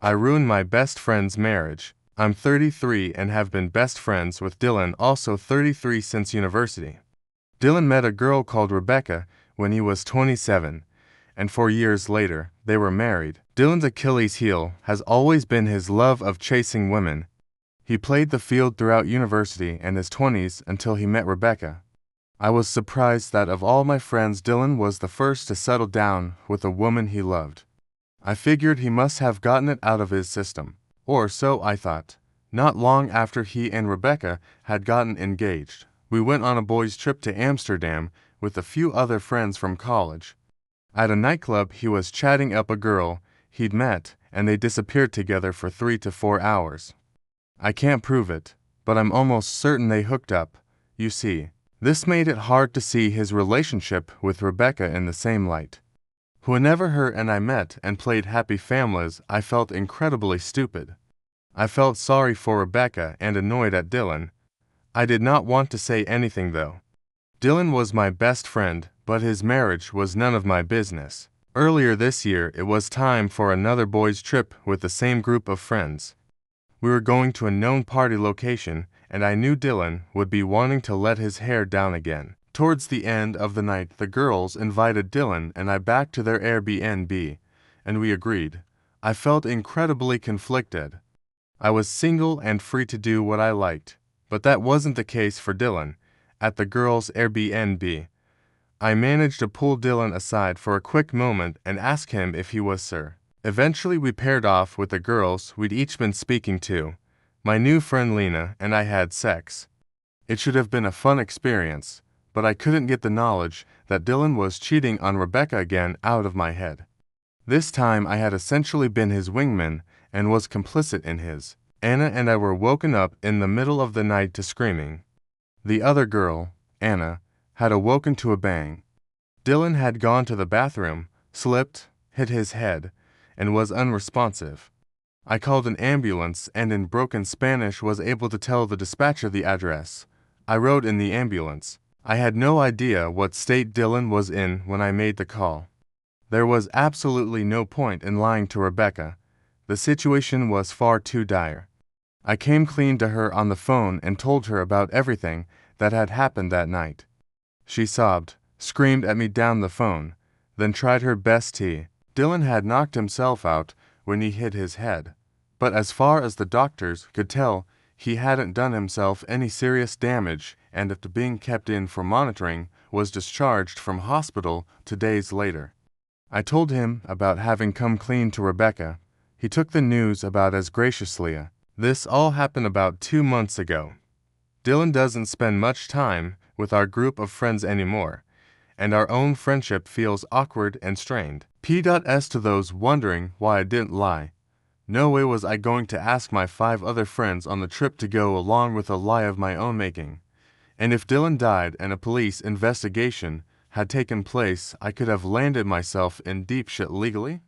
I ruined my best friend's marriage. I'm 33 and have been best friends with Dylan, also 33, since university. Dylan met a girl called Rebecca when he was 27, and 4 years later, they were married. Dylan's Achilles heel has always been his love of chasing women. He played the field throughout university and his 20s until he met Rebecca. I was surprised that of all my friends, Dylan was the first to settle down with a woman he loved. I figured he must have gotten it out of his system, or so I thought. Not long after he and Rebecca had gotten engaged, we went on a boys' trip to Amsterdam with a few other friends from college. At a nightclub, he was chatting up a girl he'd met, and they disappeared together for 3 to 4 hours. I can't prove it, but I'm almost certain they hooked up. You see, this made it hard to see his relationship with Rebecca in the same light. Whenever her and I met and played Happy Families, I felt incredibly stupid. I felt sorry for Rebecca and annoyed at Dylan. I did not want to say anything though. Dylan was my best friend, but his marriage was none of my business. Earlier this year, it was time for another boys' trip with the same group of friends. We were going to a known party location, and I knew Dylan would be wanting to let his hair down again. Towards the end of the night, the girls invited Dylan and I back to their Airbnb, and we agreed. I felt incredibly conflicted. I was single and free to do what I liked, but that wasn't the case for Dylan. At the girls' Airbnb, I managed to pull Dylan aside for a quick moment and ask him if he was Sir. Eventually we paired off with the girls we'd each been speaking to. My new friend Lena and I had sex. It should have been a fun experience, but I couldn't get the knowledge that Dylan was cheating on Rebecca again out of my head. This time I had essentially been his wingman and was complicit in his. Anna and I were woken up in the middle of the night to screaming. The other girl, Anna, had awoken to a bang. Dylan had gone to the bathroom, slipped, hit his head, and was unresponsive. I called an ambulance and in broken Spanish was able to tell the dispatcher the address. I rode in the ambulance. I had no idea what state Dylan was in when I made the call. There was absolutely no point in lying to Rebecca. The situation was far too dire. I came clean to her on the phone and told her about everything that had happened that night. She sobbed, screamed at me down the phone, then tried her best to. Dylan had knocked himself out when he hit his head, but as far as the doctors could tell, he hadn't done himself any serious damage, and after being kept in for monitoring, was discharged from hospital 2 days later. I told him about having come clean to Rebecca. He took the news about as graciously. This all happened about 2 months ago. Dylan doesn't spend much time with our group of friends anymore, and our own friendship feels awkward and strained. P.S. to those wondering why I didn't lie. No way was I going to ask my 5 other friends on the trip to go along with a lie of my own making. And if Dylan died and a police investigation had taken place, I could have landed myself in deep shit legally.